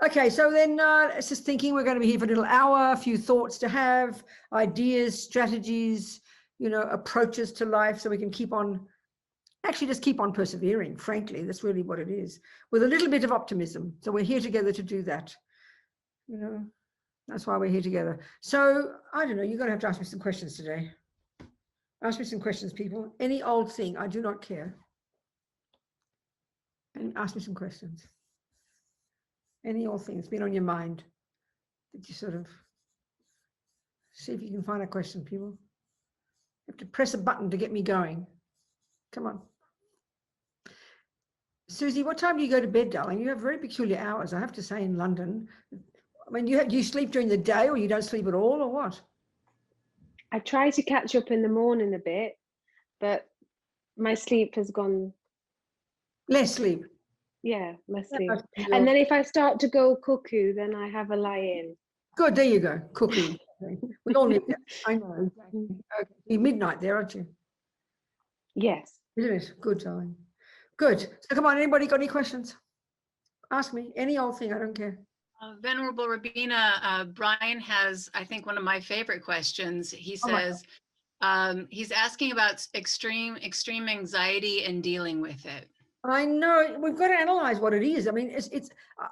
Okay, so then it's just thinking we're going to be here for a little hour, a few thoughts to have, ideas, strategies, approaches to life, so we can keep on, actually just keep on persevering, frankly. That's really what it is, with a little bit of optimism. So we're here together to do that. That's why we're here together. So, I don't know, you're going to have to ask me some questions today. Ask me some questions, people. Any old thing, I do not care. And ask me some questions. Any old thing that's been on your mind that you sort of see if you can find a question, people. You have to press a button to get me going. Come on. Susie, what time do you go to bed, darling? You have very peculiar hours, I have to say, in London. I mean, do you sleep during the day, or you don't sleep at all, or what? I try to catch up in the morning a bit, but my sleep has gone... Less sleep. Yeah, less sleep. And then if I start to go cuckoo, then I have a lie-in. Good, there you go, cuckoo. We all need that. I know. Okay. You're midnight there, aren't you? Yes. Isn't it? Good, darling. Good. So come on, anybody got any questions? Ask me, any old thing, I don't care. Venerable Robina, Brian has, I think, one of my favorite questions. He says, he's asking about extreme anxiety and dealing with it. I know, we've got to analyze what it is. I mean,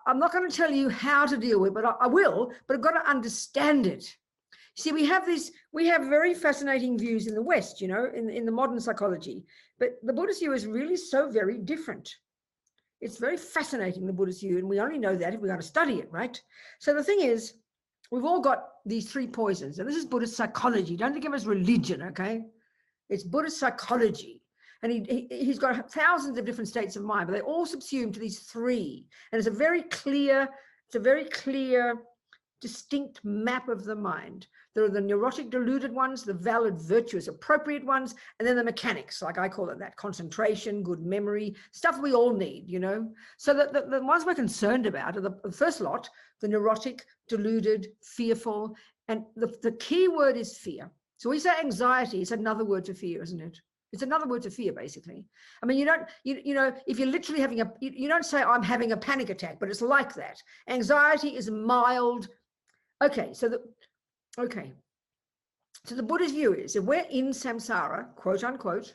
I'm not going to tell you how to deal with it, but I will, but I've got to understand it. See, we have very fascinating views in the West, in the modern psychology, but the Buddhist view is really so very different. It's very fascinating, the Buddhist view, and we only know that if we're going to study it, right? So the thing is, we've all got these three poisons, and this is Buddhist psychology. Don't think of it as religion, okay? It's Buddhist psychology. And he's got thousands of different states of mind, but they all subsume to these three. And it's a very clear, distinct map of the mind. There are the neurotic, deluded ones, the valid, virtuous, appropriate ones, and then the mechanics, like I call it that, concentration, good memory, stuff we all need, So the ones we're concerned about are the first lot, the neurotic, deluded, fearful, and the key word is fear. So we say anxiety, it's another word for fear, isn't it? It's another word to fear, basically. I mean, if you're literally having you don't say I'm having a panic attack, but it's like that. Anxiety is mild. Okay, so the Buddhist view is if we're in samsara, quote unquote,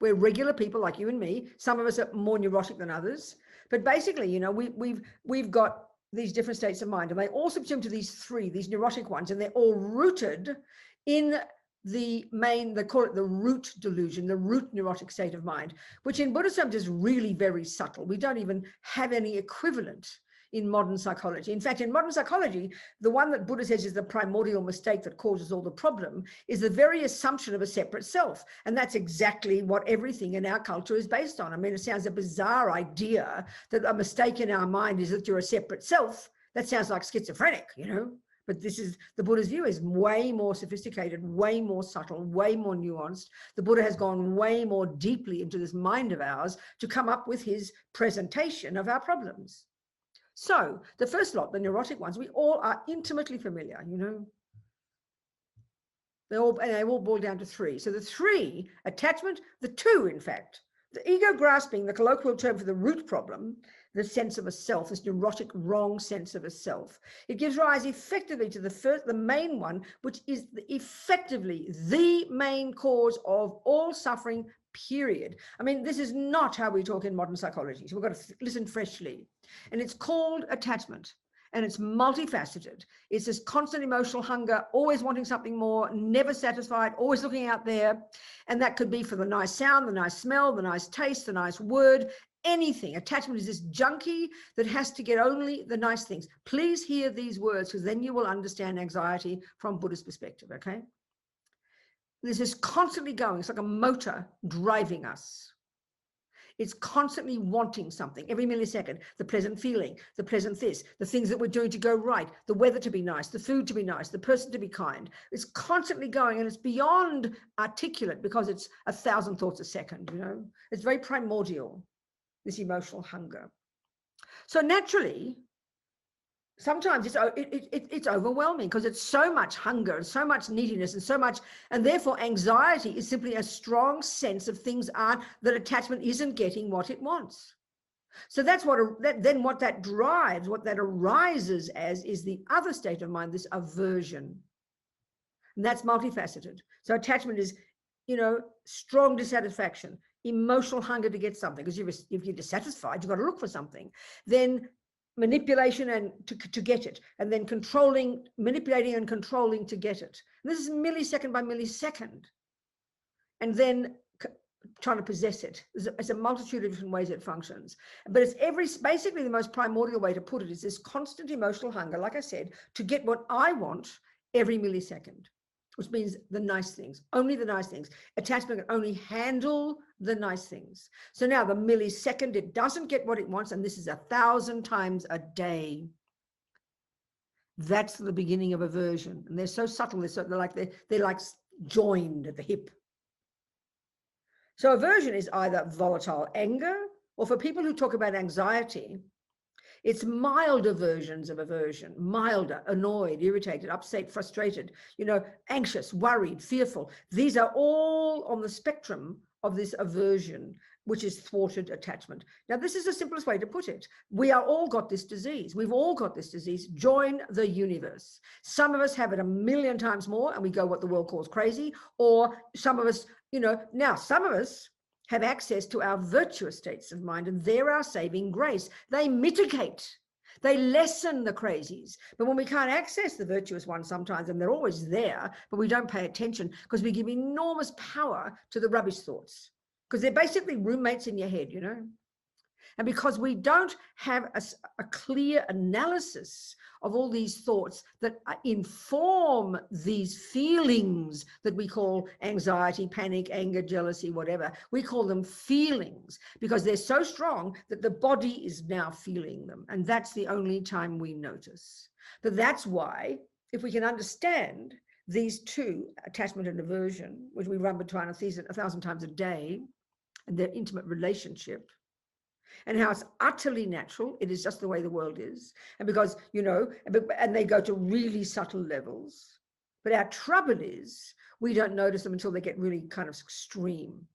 we're regular people like you and me. Some of us are more neurotic than others, but basically, we've got these different states of mind, and they all subsume to these neurotic ones, and they're all rooted in the main, they call it the root delusion, the root neurotic state of mind, which in Buddhism is really very subtle. We don't even have any equivalent in modern psychology. In fact, in modern psychology, the one that Buddha says is the primordial mistake that causes all the problem is the very assumption of a separate self. And that's exactly what everything in our culture is based on. I mean, it sounds a bizarre idea that a mistake in our mind is that you're a separate self. That sounds like schizophrenic, But this is the Buddha's view is way more sophisticated, way more subtle, way more nuanced. The Buddha has gone way more deeply into this mind of ours to come up with his presentation of our problems. So the first lot, the neurotic ones, we all are intimately familiar, They all boil down to three. So the three, attachment, the two, in fact. The ego grasping, the colloquial term for the root problem, the sense of a self, this neurotic, wrong sense of a self. It gives rise effectively to the main one, which is effectively the main cause of all suffering, period. I mean, this is not how we talk in modern psychology. So we've got to listen freshly. And it's called attachment. And it's multifaceted. It's this constant emotional hunger, always wanting something more, never satisfied, always looking out there. And that could be for the nice sound, the nice smell, the nice taste, the nice word, anything. Attachment is this junkie that has to get only the nice things. Please hear these words, because then you will understand anxiety from Buddhist perspective, okay? This is constantly going. It's like a motor driving us. It's constantly wanting something every millisecond, the pleasant feeling, the pleasant this, the things that we're doing to go right, the weather to be nice, the food to be nice, the person to be kind. It's constantly going, and it's beyond articulate because it's 1,000 thoughts a second, It's very primordial, this emotional hunger. So naturally, sometimes it's overwhelming because it's so much hunger and so much neediness and therefore anxiety is simply a strong sense of that attachment isn't getting what it wants. So that's what then what that drives, what that arises as, is the other state of mind, this aversion. And that's multifaceted. So attachment is, strong dissatisfaction, emotional hunger to get something, because if you're dissatisfied, you've got to look for something. Then manipulation and to get it, and then manipulating and controlling to get it. And this is millisecond by millisecond. And then trying to possess it. It's a multitude of different ways it functions. But it's basically the most primordial way to put it is this constant emotional hunger, like I said, to get what I want every millisecond, which means the nice things, only the nice things. Attachment can only handle the nice things. So now the millisecond it doesn't get what it wants, and this is 1,000 times a day. That's the beginning of aversion. And they're so subtle, they're like joined at the hip. So aversion is either volatile anger, or for people who talk about anxiety, it's milder versions of aversion, milder, annoyed, irritated, upset, frustrated, anxious, worried, fearful. These are all on the spectrum of this aversion, which is thwarted attachment. Now, this is the simplest way to put it. We are all got this disease. We've all got this disease. Join the universe. Some of us have it 1,000,000 times more, and we go what the world calls crazy, or some of us, now some of us have access to our virtuous states of mind, and they're our saving grace. They mitigate, they lessen the crazies. But when we can't access the virtuous ones sometimes, and they're always there, but we don't pay attention because we give enormous power to the rubbish thoughts, because they're basically roommates in your head, And because we don't have a clear analysis of all these thoughts that inform these feelings that we call anxiety, panic, anger, jealousy, whatever, we call them feelings because they're so strong that the body is now feeling them. And that's the only time we notice. But that's why, if we can understand these two, attachment and aversion, which we run between 1,000 times a day, and their intimate relationship, and how it's utterly natural. It is just the way the world is. And because, and they go to really subtle levels. But our trouble is we don't notice them until they get really kind of extreme.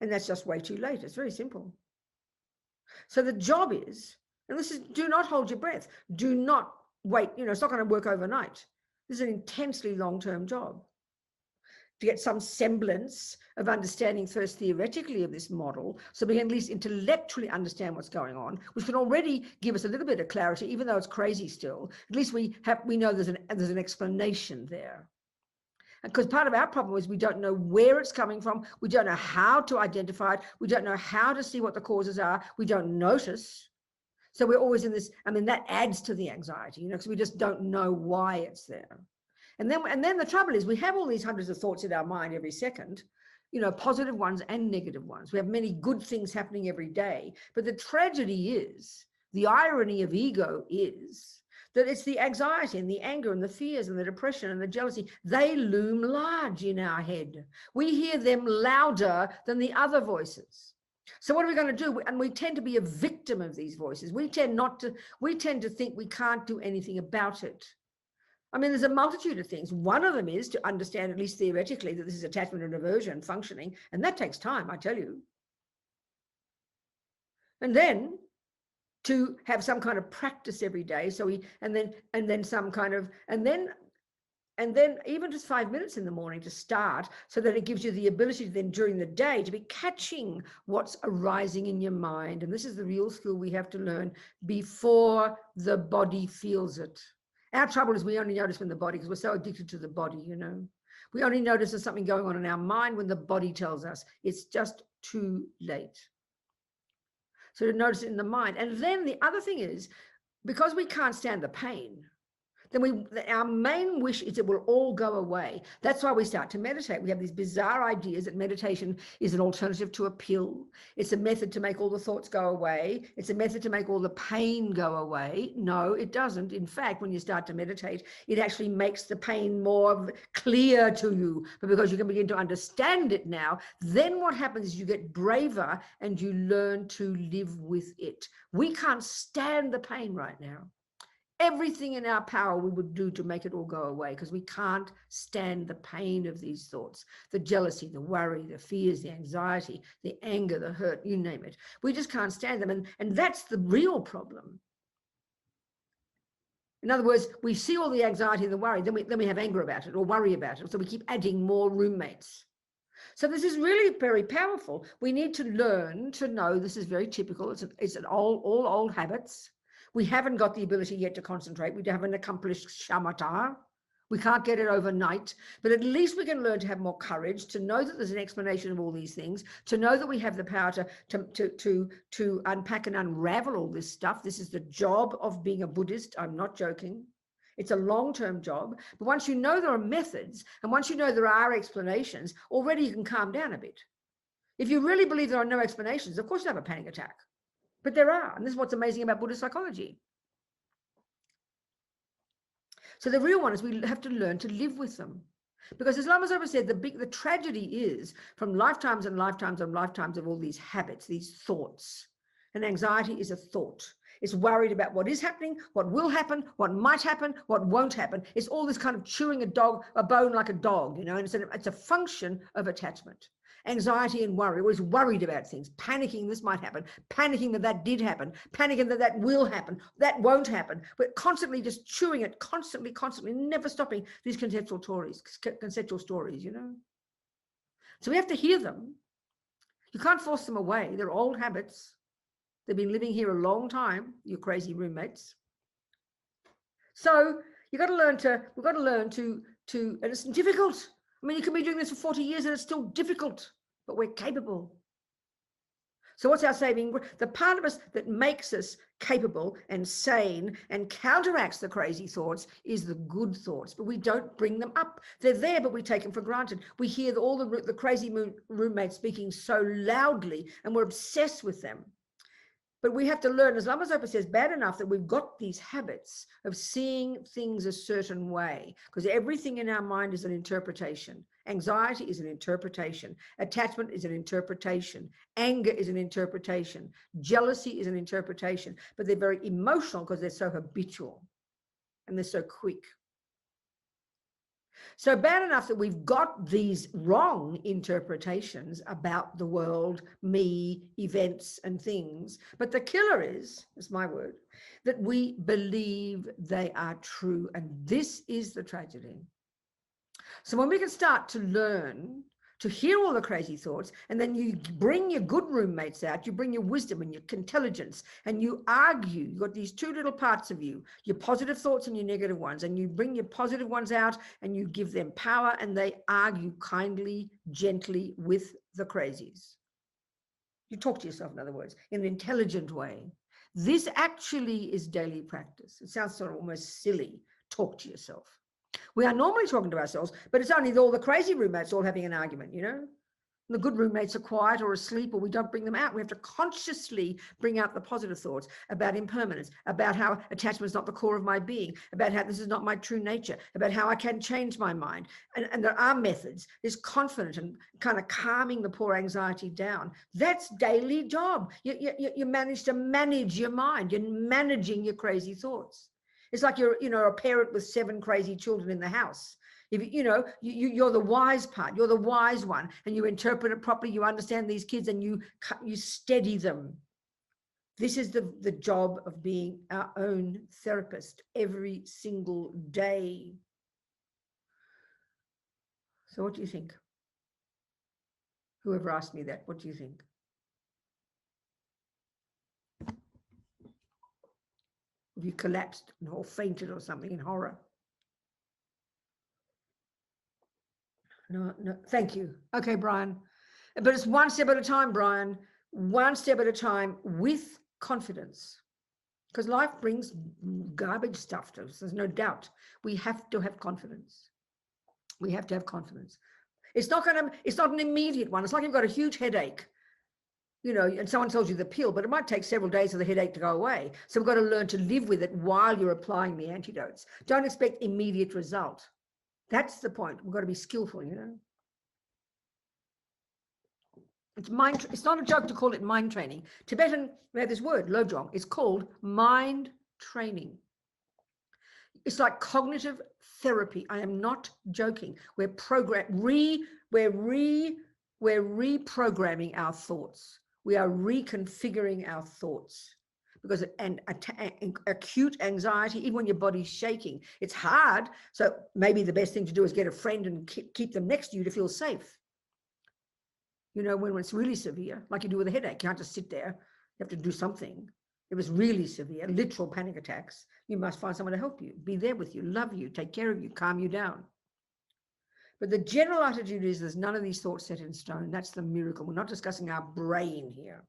And that's just way too late. It's very simple. So the job is, and this is, do not hold your breath. Do not wait. It's not going to work overnight. This is an intensely long-term job. To get some semblance of understanding first theoretically of this model, so we can at least intellectually understand what's going on, which can already give us a little bit of clarity, even though it's crazy still. At least we know there's an explanation there. Because part of our problem is we don't know where it's coming from. We don't know how to identify it. We don't know how to see what the causes are. We don't notice. So we're always in this, that adds to the anxiety, because we just don't know why it's there. And then the trouble is we have all these hundreds of thoughts in our mind every second, positive ones and negative ones. We have many good things happening every day. But the tragedy is, the irony of ego is that it's the anxiety and the anger and the fears and the depression and the jealousy. They loom large in our head. We hear them louder than the other voices. So what are we going to do? And we tend to be a victim of these voices. We tend to think we can't do anything about it. There's a multitude of things. One of them is to understand, at least theoretically, that this is attachment and aversion functioning. And that takes time, I tell you. And then to have some kind of practice every day. And then even just 5 minutes in the morning to start, so that it gives you the ability to then during the day to be catching what's arising in your mind. And this is the real skill we have to learn before the body feels it. Our trouble is we only notice when the body, because we're so addicted to the body, We only notice there's something going on in our mind when the body tells us. It's just too late. So to notice it in the mind. And then the other thing is, because we can't stand the pain, then our main wish is it will all go away. That's why we start to meditate. We have these bizarre ideas that meditation is an alternative to a pill. It's a method to make all the thoughts go away. It's a method to make all the pain go away. No, it doesn't. In fact, when you start to meditate, it actually makes the pain more clear to you. But because you can begin to understand it now, then what happens is you get braver and you learn to live with it. We can't stand the pain right now. Everything in our power we would do to make it all go away, because we can't stand the pain of these thoughts, the jealousy, the worry, the fears, the anxiety, the anger, the hurt, you name it. We just can't stand them. And that's the real problem. In other words, we see all the anxiety and the worry, then we have anger about it or worry about it. So we keep adding more roommates. So this is really very powerful. We need to learn to know this is very typical. It's all old habits. We haven't got the ability yet to concentrate. We haven't accomplished shamatha. We can't get it overnight, but at least we can learn to have more courage, to know that there's an explanation of all these things, to know that we have the power to unpack and unravel all this stuff. This is the job of being a Buddhist. I'm not joking. It's a long-term job. But once you know there are methods, and once you know there are explanations, already you can calm down a bit. If you really believe there are no explanations, of course you have a panic attack. But there are, and this is what's amazing about Buddhist psychology. So the real one is we have to learn to live with them. Because as Lama Zopa said, the tragedy is from lifetimes and lifetimes and lifetimes of all these habits, these thoughts. And anxiety is a thought. It's worried about what is happening, what will happen, what might happen, what won't happen. It's all this kind of chewing a bone like a dog, and it's a function of attachment. Anxiety and worry, always worried about things, panicking this might happen, panicking that did happen, panicking that will happen, that won't happen. We're constantly just chewing it, constantly, never stopping these conceptual stories, So we have to hear them. You can't force them away. They're old habits. They've been living here a long time, your crazy roommates. So we've got to learn to, and it's difficult. I mean, you can be doing this for 40 years and it's still difficult, but we're capable. So what's our saving? The part of us that makes us capable and sane and counteracts the crazy thoughts is the good thoughts, but we don't bring them up. They're there, but we take them for granted. We hear all the crazy roommates speaking so loudly and we're obsessed with them. But we have to learn, as Lama Zopa says, bad enough that we've got these habits of seeing things a certain way, because everything in our mind is an interpretation. Anxiety is an interpretation. Attachment is an interpretation. Anger is an interpretation. Jealousy is an interpretation. But they're very emotional because they're so habitual and they're so quick. So bad enough that we've got these wrong interpretations about the world, me, events and things. But the killer is my word, that we believe they are true. And this is the tragedy. So when we can start to learn to hear all the crazy thoughts, and then you bring your good roommates out, you bring your wisdom and your intelligence, and you argue. You've got these two little parts of you, your positive thoughts and your negative ones, and you bring your positive ones out and you give them power, and they argue kindly, gently with the crazies. You talk to yourself, in other words, in an intelligent way. This actually is daily practice. It sounds sort of almost silly. Talk to yourself. We are normally talking to ourselves, but it's only all the crazy roommates all having an argument, The good roommates are quiet or asleep, or we don't bring them out. We have to consciously bring out the positive thoughts about impermanence, about how attachment is not the core of my being, about how this is not my true nature, about how I can change my mind. And there are methods. There's confidence and kind of calming the poor anxiety down. That's daily job. You manage to manage your mind. You're managing your crazy thoughts. It's like you're, a parent with 7 crazy children in the house. If you're the wise part, you're the wise one, and you interpret it properly. You understand these kids, and you steady them. This is the job of being our own therapist every single day. So, what do you think? Whoever asked me that, what do you think? Have you collapsed or fainted or something in horror? No, thank you. Okay, Brian. But it's one step at a time, Brian. One step at a time with confidence. Because life brings garbage stuff to us. There's no doubt. We have to have confidence. We have to have confidence. It's not an immediate one. It's like you've got a huge headache. And someone tells you the pill, but it might take several days for the headache to go away. So we've got to learn to live with it while you're applying the antidotes. Don't expect immediate result. That's the point. We've got to be skillful, It's not a joke to call it mind training. Tibetan, we have this word, lojong. It's called mind training. It's like cognitive therapy. I am not joking. We're reprogramming our thoughts. We are reconfiguring our thoughts because acute anxiety, even when your body's shaking, it's hard. So maybe the best thing to do is get a friend and keep them next to you to feel safe. You know, when it's really severe, like you do with a headache, you can't just sit there. You have to do something. It was really severe, literal panic attacks. You must find someone to help you, be there with you, love you, take care of you, calm you down. But the general attitude is there's none of these thoughts set in stone. That's the miracle. We're not discussing our brain here.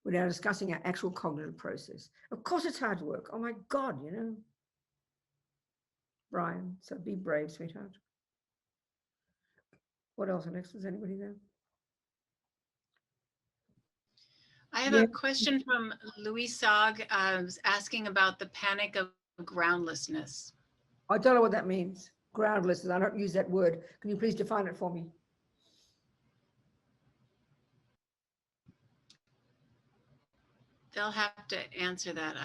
We're now discussing our actual cognitive process. Of course, it's hard work. Oh my God, you know. Brian, so be brave, sweetheart. What else, Alex? Is anybody there? I have a question from Louis Sog asking about the panic of groundlessness. I don't know what that means. Groundlessness. I don't use that word. Can you please define it for me? They'll have to answer that.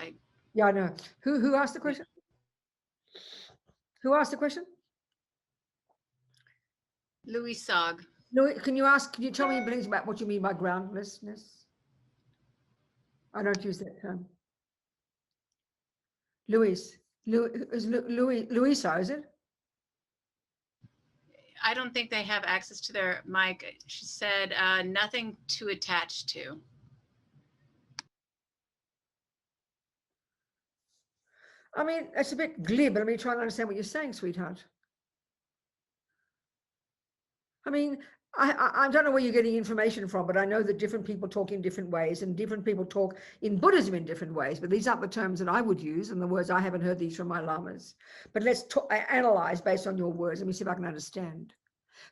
Yeah, I know. Who asked the question? Who asked the question? Louis Sog. No, can you tell me please about what you mean by groundlessness? I don't use that term. Louisa, is it? I don't think they have access to their mic. She said nothing to attach to. I mean, it's a bit glib, but let me try and understand what you're saying, sweetheart. I mean, I don't know where you're getting information from, but I know that different people talk in different ways and different people talk in Buddhism in different ways, but these aren't the terms that I would use and the words I haven't heard these from my lamas. But let's analyze based on your words. Let me see if I can understand.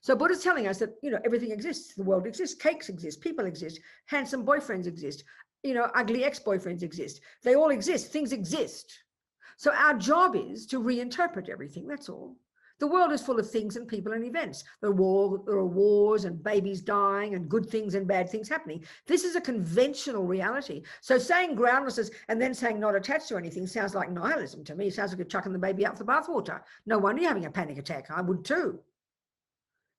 So Buddha's telling us that, you know, everything exists. The world exists, cakes exist, people exist, handsome boyfriends exist, you know, ugly ex-boyfriends exist. They all exist, things exist. So our job is to reinterpret everything, that's all. The world is full of things and people and events. There are wars and babies dying and good things and bad things happening. This is a conventional reality. So saying groundlessness and then saying not attached to anything sounds like nihilism to me. It sounds like you're chucking the baby out for the bathwater. No wonder you're having a panic attack. I would too.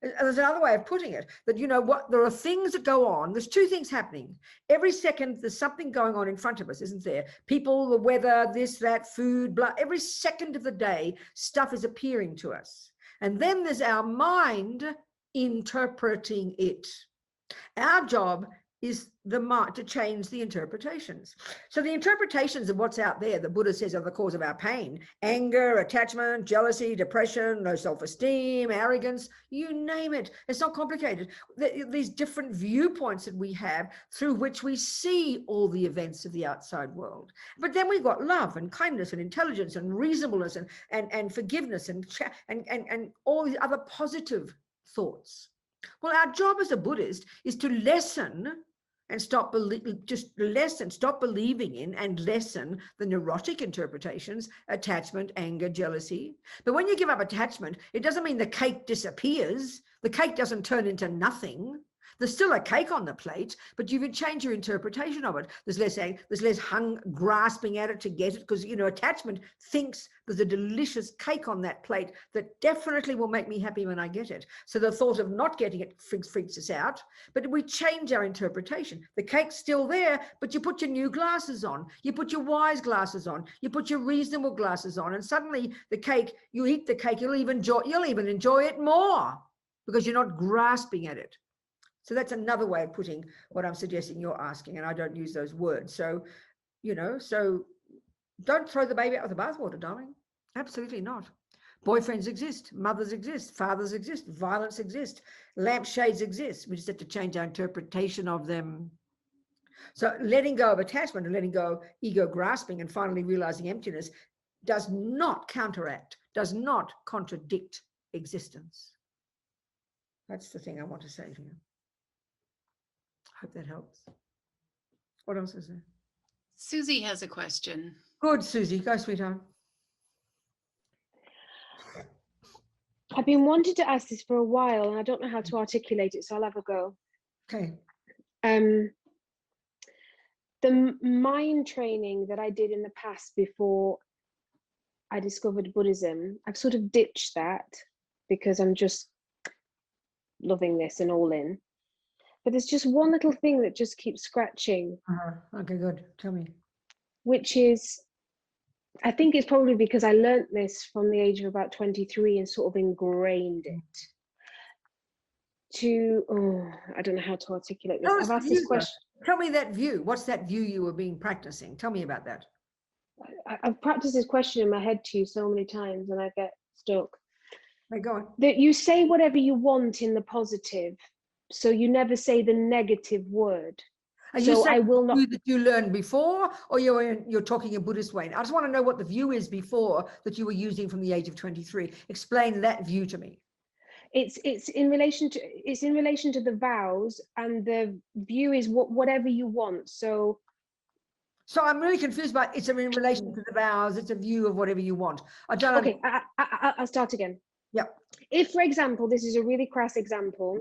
There's another way of putting it, that, you know what, there are things that go on. There's two things happening. Every second, there's something going on in front of us, isn't there? People, the weather, this, that, food, blah. Every second of the day, stuff is appearing to us. And then there's our mind interpreting it. Our job is the mind to change the interpretations. So the interpretations of what's out there, the Buddha says, are the cause of our pain: anger, attachment, jealousy, depression, no self-esteem, arrogance, you name it. It's not complicated. These different viewpoints that we have through which we see all the events of the outside world. But then we've got love and kindness and intelligence and reasonableness and forgiveness and all these other positive thoughts. Well, our job as a Buddhist is to lessen and stop believing in and lessen the neurotic interpretations: attachment, anger, jealousy. But when you give up attachment, it doesn't mean the cake disappears. The cake doesn't turn into nothing. There's still a cake on the plate, but you can change your interpretation of it. There's less grasping at it to get it, because, you know, attachment thinks there's a delicious cake on that plate that definitely will make me happy when I get it. So the thought of not getting it freaks us out. But we change our interpretation. The cake's still there, but you put your new glasses on. You put your wise glasses on. You put your reasonable glasses on, and suddenly the cake, you eat the cake, you'll even enjoy it more because you're not grasping at it. So that's another way of putting what I'm suggesting you're asking, and I don't use those words. So, you know, so don't throw the baby out with the bathwater, darling. Absolutely not. Boyfriends exist, mothers exist, fathers exist, violence exists, lampshades exist. We just have to change our interpretation of them. So letting go of attachment and letting go of ego grasping and finally realizing emptiness does not counteract, does not contradict existence. That's the thing I want to say to you. Hope that helps. What else is there? Susie has a question. Good, Susie. Go, sweetheart. I've been wanting to ask this for a while, and I don't know how to articulate it, so I'll have a go. Okay. The mind training that I did in the past before I discovered Buddhism, I've sort of ditched that because I'm just loving this and all in. But there's just one little thing that just keeps scratching, Okay, good. Tell me. which is, I think it's probably because I learnt this from the age of about 23 and sort of ingrained it. I don't know how to articulate this. I've asked this question. Tell me that view. What's that view you were being practicing? Tell me about that. I've practiced this question in my head to you so many times and I get stuck. Hey, go on. That you say whatever you want in the positive, so you never say the negative word. Are you So saying I will not. view that you learned before, or you're talking in Buddhist way? I just want to know what the view is before that you were using from the age of 23. Explain that view to me. It's in relation to the vows, and the view is whatever you want. So I'm really confused by it's in relation to the vows. It's a view of whatever you want. I don't. Okay, I'll start again. Yep. If, for example, this is a really crass example,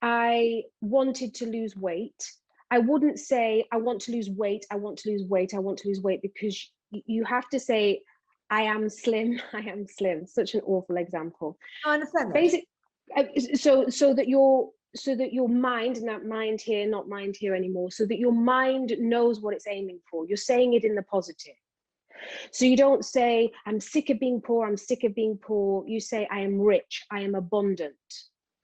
I wanted to lose weight, I wouldn't say I want to lose weight, I want to lose weight, I want to lose weight, because you have to say I am slim, I am slim. Such an awful example. I understand that. Basic, so that your mind, not mind here anymore, so that your mind knows what it's aiming for. You're saying it in the positive. So you don't say, I'm sick of being poor, I'm sick of being poor. You say, I am rich, I am abundant.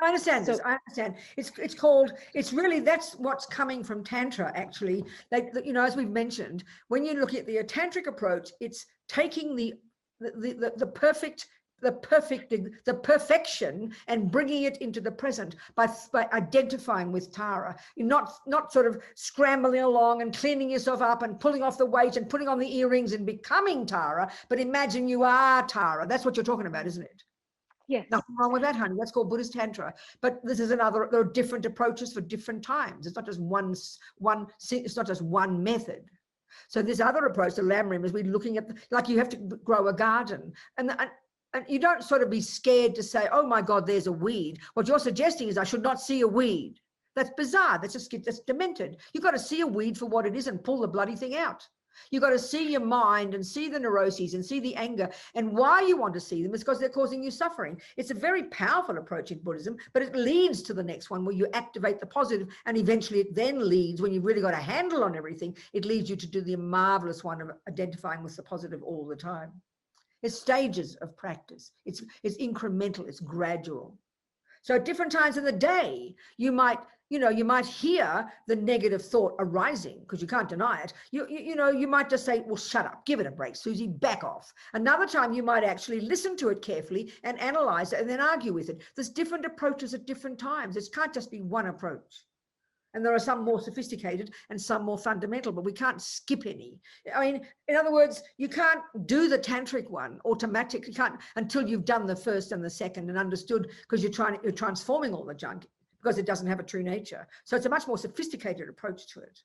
I understand this. I understand. It's called, it's really, that's what's coming from Tantra, actually. Like, you know, as we've mentioned, when you look at the Tantric approach, it's taking the perfection and bringing it into the present by identifying with Tara. You're not sort of scrambling along and cleaning yourself up and pulling off the weight and putting on the earrings and becoming Tara, but imagine you are Tara. That's what you're talking about, isn't it? Yes. Nothing wrong with that, honey. That's called Buddhist Tantra. But this is another, there are different approaches for different times. It's not just it's not just one method. So this other approach to Lamrim is we're looking at, like you have to grow a garden. And you don't sort of be scared to say, oh my God, there's a weed. What you're suggesting is I should not see a weed. That's bizarre. That's demented. You've got to see a weed for what it is and pull the bloody thing out. You've got to see your mind and see the neuroses and see the anger. And why you want to see them is because they're causing you suffering. It's a very powerful approach in Buddhism, but it leads to the next one where you activate the positive, and eventually it then leads, when you've really got a handle on everything, it leads you to do the marvelous one of identifying with the positive all the time. It's stages of practice. It's incremental, it's gradual. So at different times in the day, you might hear the negative thought arising because you can't deny it. You might just say, well, shut up, give it a break, Susie, back off. Another time you might actually listen to it carefully and analyze it and then argue with it. There's different approaches at different times. It can't just be one approach. And there are some more sophisticated and some more fundamental, but we can't skip any. I mean, in other words, you can't do the Tantric one automatically. You can't until you've done the first and the second and understood, because you're transforming all the junk, because it doesn't have a true nature. So it's a much more sophisticated approach to it.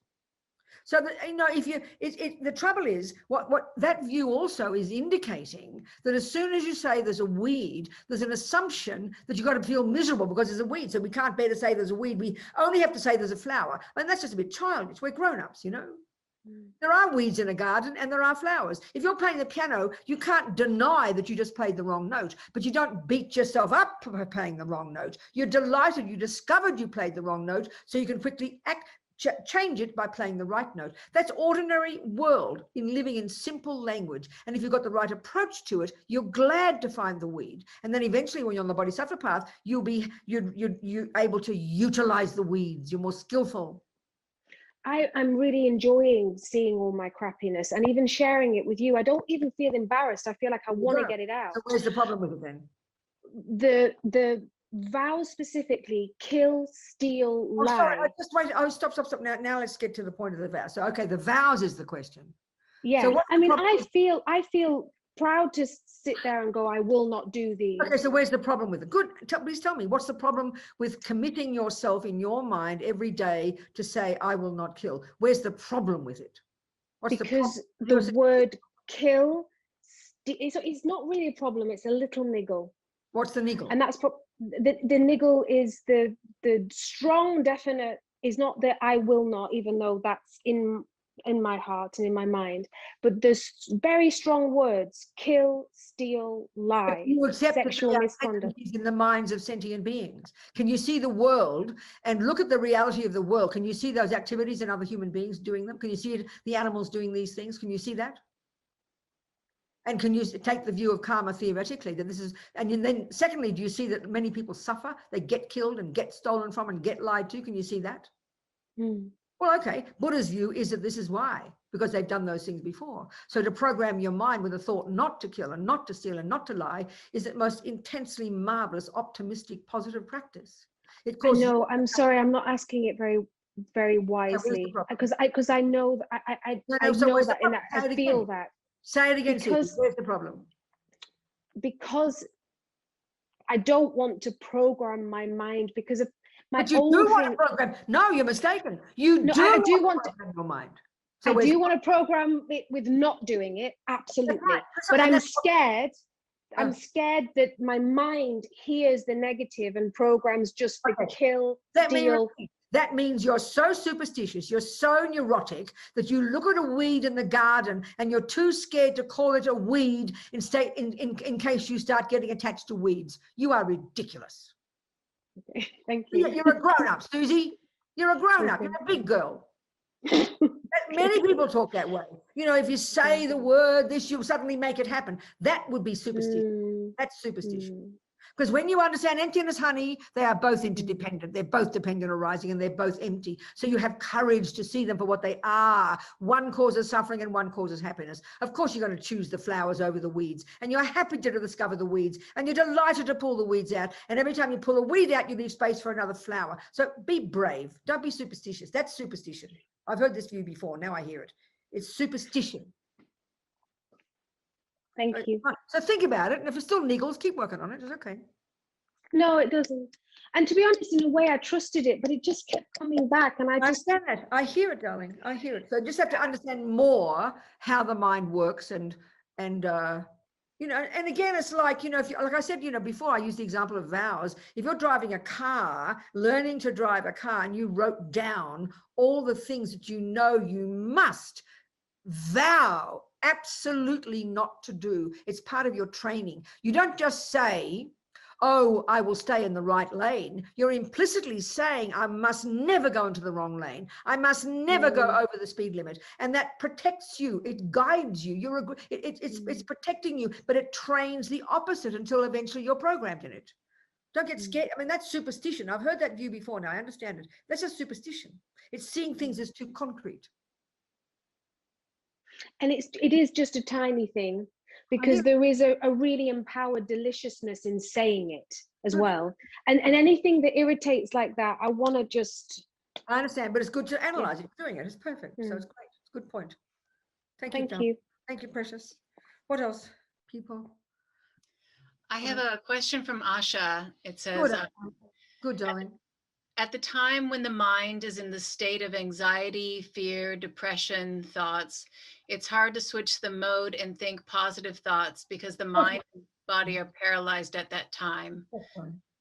So the trouble is, what that view also is indicating, that as soon as you say there's a weed, there's an assumption that you've got to feel miserable because there's a weed. So we can't bear to say there's a weed. We only have to say there's a flower. And that's just a bit childish. We're grown-ups, you know. There are weeds in a garden and there are flowers. If you're playing the piano, you can't deny that you just played the wrong note, but you don't beat yourself up for playing the wrong note. You're delighted you discovered you played the wrong note, so you can quickly change it by playing the right note. That's ordinary world in living in simple language. And if you've got the right approach to it, you're glad to find the weed. And then eventually when you're on the bodhisattva path, you're able to utilize the weeds. You're more skillful. I'm really enjoying seeing all my crappiness and even sharing it with you. I don't even feel embarrassed. I feel like I want to get it out. So where's the problem with it then? The vows specifically: kill, steal, lie. Sorry, just wait. Oh, stop. Now let's get to the point of the vows. So, okay, the vows is the question. Yeah, so I mean, I feel proud to sit there and go, I will not do these. Okay, so where's the problem with it? Good. Please tell me, what's the problem with committing yourself in your mind every day to say, I will not kill? Where's the problem with it? Because the word kill, it's not really a problem. It's a little niggle. What's the niggle? And that's the niggle is the strong, definite, is not that I will not, even though that's in in my heart and in my mind, but there's very strong words: kill, steal, lie, You accept sexual that misconduct. in the minds of sentient beings. Can you see the world and look at the reality of the world? Can you see those activities in other human beings doing them? Can you see the animals doing these things? Can you see that? And can you take the view of karma theoretically that this is, and then secondly, do you see that many people suffer? They get killed and get stolen from and get lied to. Can you see that? Mm. Well, okay, Buddha's view is that this is why, because they've done those things before. So to program your mind with a thought not to kill and not to steal and not to lie is the most intensely marvelous, optimistic, positive practice. It causes. No, I'm sorry, I'm not asking it very, very wisely, because I know that I know that, and I feel that. Say it again, Susie. Where's the problem? Because I don't want to program my mind, because of my but you own do thing. want to program. No, you're mistaken. You No, do I do want to program your mind. So I do want to program it with not doing it, absolutely. Right. But I'm scared. I'm scared that my mind hears the negative and programs just the kill, steal. That means you're so superstitious, you're so neurotic that you look at a weed in the garden and you're too scared to call it a weed in case you start getting attached to weeds. You are ridiculous. Okay, thank you. You're a grown-up, Susie. You're a grown-up. You're a big girl. Many people talk that way. You know, if you say the word this, you'll suddenly make it happen. That would be superstition. That's superstition. Because when you understand emptiness, honey, they are both interdependent. They're both dependent arising and they're both empty. So you have courage to see them for what they are. One causes suffering and one causes happiness. Of course, you're going to choose the flowers over the weeds. And you're happy to discover the weeds. And you're delighted to pull the weeds out. And every time you pull a weed out, you leave space for another flower. So be brave. Don't be superstitious. That's superstition. I've heard this view before. Now I hear it. It's superstition. Thank you. So think about it. And if it still niggles, keep working on it. It's okay. No, it doesn't. And to be honest, in a way, I trusted it, but it just kept coming back. And I understand that. I hear it, darling. I hear it. So just have to understand more how the mind works and you know, and again, it's like, you know, if you, like I said, you know, before I used the example of vows, if you're driving a car, learning to drive a car, and you wrote down all the things that you know you must vow absolutely not to do, it's part of your training. You don't just say, oh, I will stay in the right lane. You're implicitly saying, I must never go into the wrong lane. I must never go over the speed limit. And that protects you. It guides you. It's protecting you, but it trains the opposite until eventually you're programmed in it. Don't get scared. I mean, that's superstition. I've heard that view before. Now I understand it. That's just superstition. It's seeing things as too concrete. And it is just a tiny thing, because there is a really empowered deliciousness in saying it as well. And anything that irritates like that, I want to just... I understand, but it's good to analyze it. Doing it. It's perfect. So it's great. It's a good point. Thank you. Thank you, precious. What else, people? I have a question from Asha. It says, good, darling. At the time when the mind is in the state of anxiety, fear, depression, thoughts, it's hard to switch the mode and think positive thoughts because the mind and body are paralyzed at that time.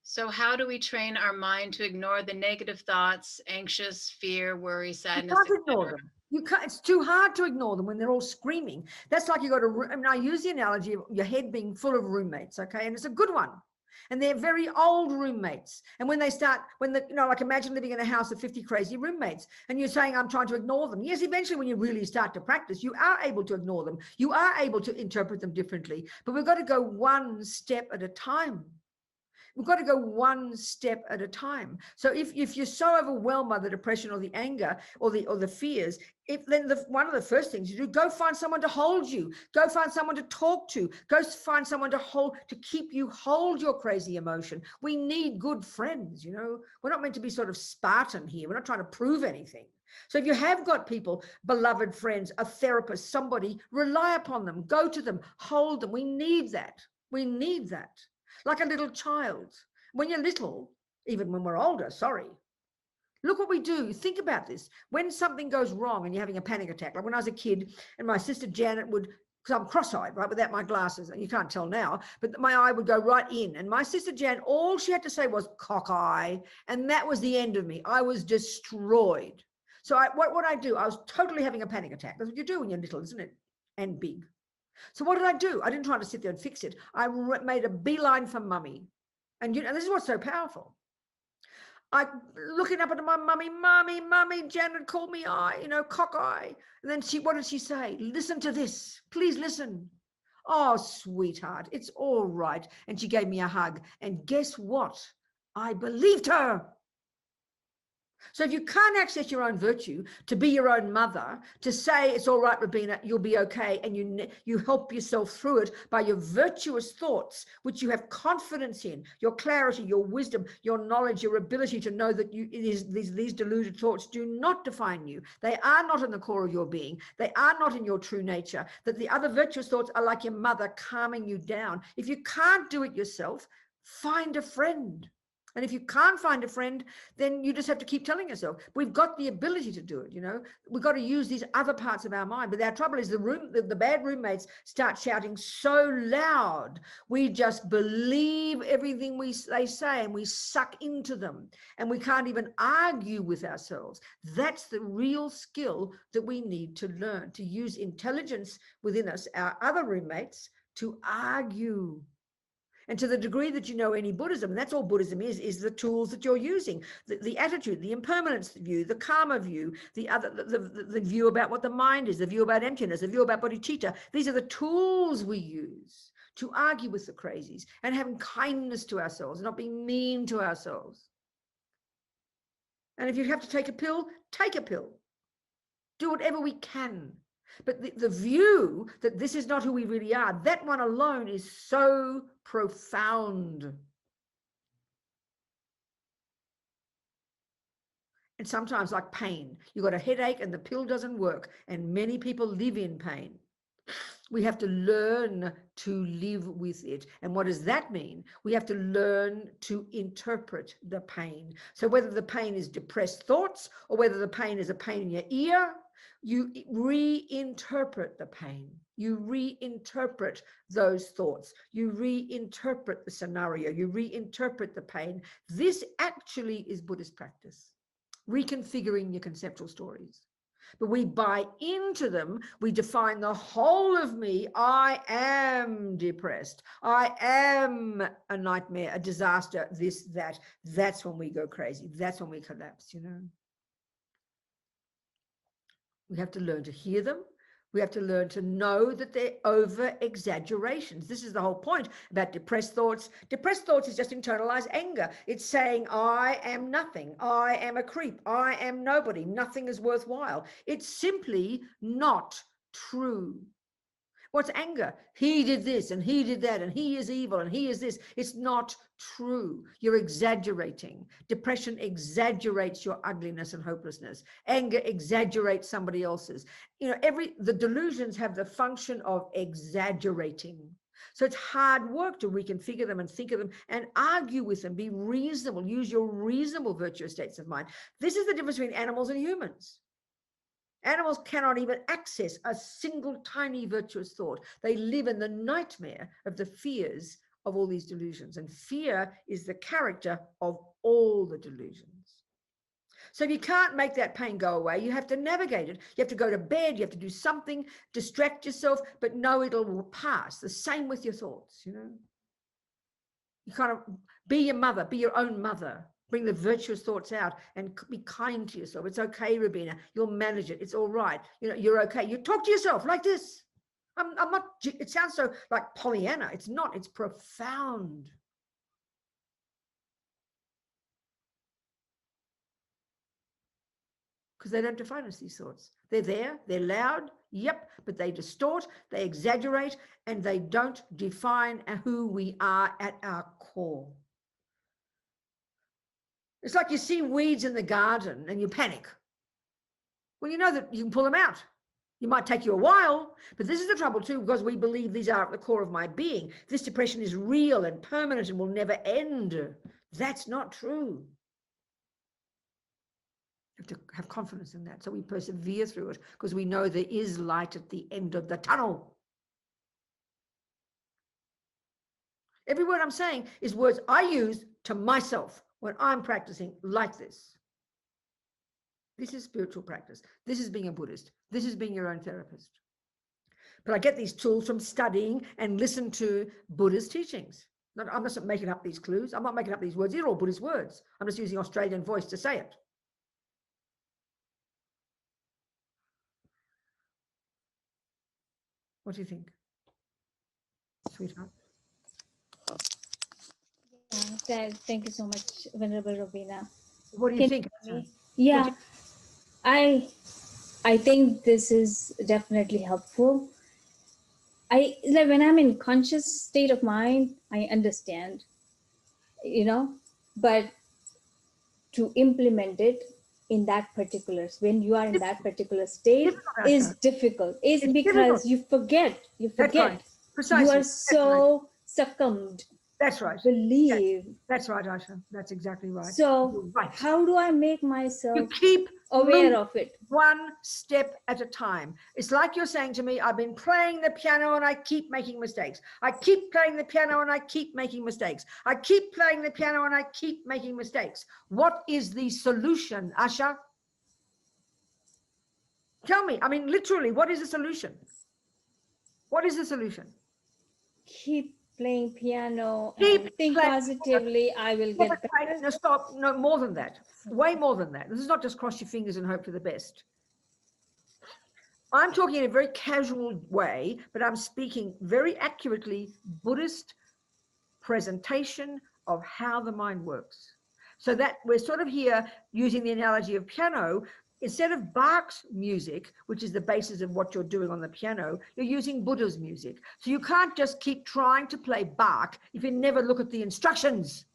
So how do we train our mind to ignore the negative thoughts, anxious, fear, worry, sadness? You can't ignore them. You can't. It's too hard to ignore them when they're all screaming. That's like you got to, I mean, I use the analogy of your head being full of roommates, okay? And it's a good one. And they're very old roommates. And when they start, like imagine living in a house of 50 crazy roommates and you're saying, I'm trying to ignore them. Yes, eventually when you really start to practice, you are able to ignore them. You are able to interpret them differently, but we've got to go one step at a time. We've got to go one step at a time. So if you're so overwhelmed by the depression or the anger or the fears, one of the first things you do, go find someone to hold you. Go find someone to talk to. Go find someone to keep you hold your crazy emotion. We need good friends, you know. We're not meant to be sort of Spartan here. We're not trying to prove anything. So if you have got people, beloved friends, a therapist, somebody, rely upon them, go to them, hold them. We need that. We need that. Like a little child. When you're little, even when we're older, look what we do. Think about this. When something goes wrong and you're having a panic attack, like when I was a kid and my sister Janet would, because I'm cross-eyed, right, without my glasses, and you can't tell now, but my eye would go right in. And my sister Janet, all she had to say was cock eye. And that was the end of me. I was destroyed. So what I do, I was totally having a panic attack. That's what you do when you're little, isn't it? And big. So what did I do? I didn't try to sit there and fix it. I made a beeline for mummy. And this is what's so powerful. I looking up at my mummy, Janet called me cockeye. And then what did she say? Listen to this. Please listen. Oh, sweetheart, it's all right. And she gave me a hug. And guess what? I believed her. So if you can't access your own virtue, to be your own mother, to say it's all right, Robina, you'll be okay, and you help yourself through it by your virtuous thoughts, which you have confidence in, your clarity, your wisdom, your knowledge, your ability to know that these deluded thoughts do not define you. They are not in the core of your being. They are not in your true nature. That the other virtuous thoughts are like your mother calming you down. If you can't do it yourself, find a friend. And if you can't find a friend, then you just have to keep telling yourself, we've got the ability to do it. We've got to use these other parts of our mind. But our trouble is the bad roommates start shouting so loud. We just believe everything they say, and we suck into them, and we can't even argue with ourselves. That's the real skill that we need to learn, to use intelligence within us, our other roommates, to argue. And to the degree that you know any Buddhism, and that's all Buddhism is the tools that you're using, the attitude, the impermanence view, the karma view, the view about what the mind is, the view about emptiness, the view about bodhicitta. These are the tools we use to argue with the crazies and having kindness to ourselves, not being mean to ourselves. And if you have to take a pill, take a pill. Do whatever we can. But the view that this is not who we really are, that one alone is so profound. And sometimes, like pain, you've got a headache and the pill doesn't work, and many people live in pain. We have to learn to live with it. And what does that mean? We have to learn to interpret the pain. So whether the pain is depressed thoughts or whether the pain is a pain in your ear, you reinterpret the pain. You reinterpret those thoughts. You reinterpret the scenario. You reinterpret the pain. This actually is Buddhist practice, reconfiguring your conceptual stories. But we buy into them. We define the whole of me. I am depressed. I am a nightmare, a disaster, this, that. That's when we go crazy. That's when we collapse, We have to learn to hear them. We have to learn to know that they're over-exaggerations. This is the whole point about depressed thoughts. Depressed thoughts is just internalized anger. It's saying, I am nothing. I am a creep. I am nobody. Nothing is worthwhile. It's simply not true. What's anger? He did this and he did that and he is evil and he is this. It's not true. You're exaggerating. Depression exaggerates your ugliness and hopelessness. Anger exaggerates somebody else's. The delusions have the function of exaggerating. So it's hard work to reconfigure them and think of them and argue with them. Be reasonable. Use your reasonable virtuous states of mind. This is the difference between animals and humans. Animals cannot even access a single tiny virtuous thought. They live in the nightmare of the fears of all these delusions. And fear is the character of all the delusions. So if you can't make that pain go away, you have to navigate it. You have to go to bed. You have to do something, distract yourself, but know it'll pass. The same with your thoughts, You kind of be your mother, be your own mother. Bring the virtuous thoughts out and be kind to yourself. It's okay, Robina. You'll manage it. It's all right. You're okay. You talk to yourself like this. I'm not, it sounds so like Pollyanna. It's not, it's profound. Because they don't define us, these thoughts. They're there, they're loud, yep, but they distort, they exaggerate, and they don't define who we are at our core. It's like you see weeds in the garden and you panic. Well, you know that you can pull them out. It might take you a while, but this is the trouble too, because we believe these are at the core of my being. This depression is real and permanent and will never end. That's not true. You have to have confidence in that. So we persevere through it because we know there is light at the end of the tunnel. Every word I'm saying is words I use to myself when I'm practicing like this. This is spiritual practice. This is being a Buddhist. This is being your own therapist. But I get these tools from studying and listen to Buddhist teachings. I'm not making up these clues. I'm not making up these words. These are all Buddhist words. I'm just using Australian voice to say it. What do you think, sweetheart? Yeah, thank you so much, Venerable Robina. What do you think? Yeah, I think this is definitely helpful. Like when I'm in conscious state of mind, I understand, but to implement it in that particular, when you are in that particular state, is difficult. It's because you forget. That's right. Precisely. You are so succumbed. That's right. Believe. That's right, Asha. That's exactly right. So how do I make myself you keep aware of it? One step at a time. It's like you're saying to me, I've been playing the piano and I keep making mistakes. I keep playing the piano and I keep making mistakes. I keep playing the piano and I keep making mistakes. What is the solution, Asha? Tell me. I mean, literally, what is the solution? What is the solution? Keep playing piano and think positively. I will get better. No, stop. No, more than that. Way more than that. This is not just cross your fingers and hope for the best. I'm talking in a very casual way, but I'm speaking very accurately Buddhist presentation of how the mind works. So that we're sort of here using the analogy of piano. Instead of Bach's music, which is the basis of what you're doing on the piano, you're using Buddha's music. So you can't just keep trying to play Bach if you never look at the instructions.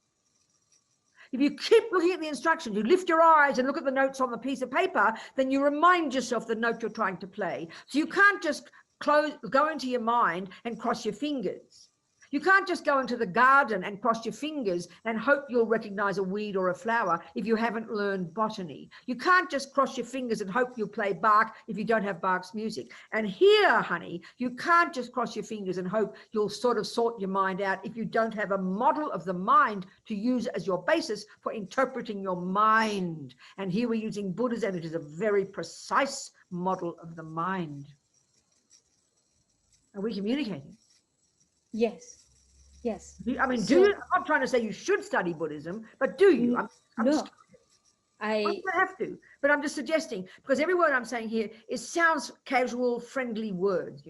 If you keep looking at the instructions, you lift your eyes and look at the notes on the piece of paper, then you remind yourself the note you're trying to play. So you can't just go into your mind and cross your fingers. You can't just go into the garden and cross your fingers and hope you'll recognize a weed or a flower if you haven't learned botany. You can't just cross your fingers and hope you'll play Bach if you don't have Bach's music. And here, honey, you can't just cross your fingers and hope you'll sort of sort your mind out if you don't have a model of the mind to use as your basis for interpreting your mind. And here we're using Buddhism, and it is a very precise model of the mind. Are we communicating? Yes. Yes. I mean, I'm not trying to say you should study Buddhism, but do you? No. I don't have to, but I'm just suggesting, because every word I'm saying here, it sounds casual, friendly words,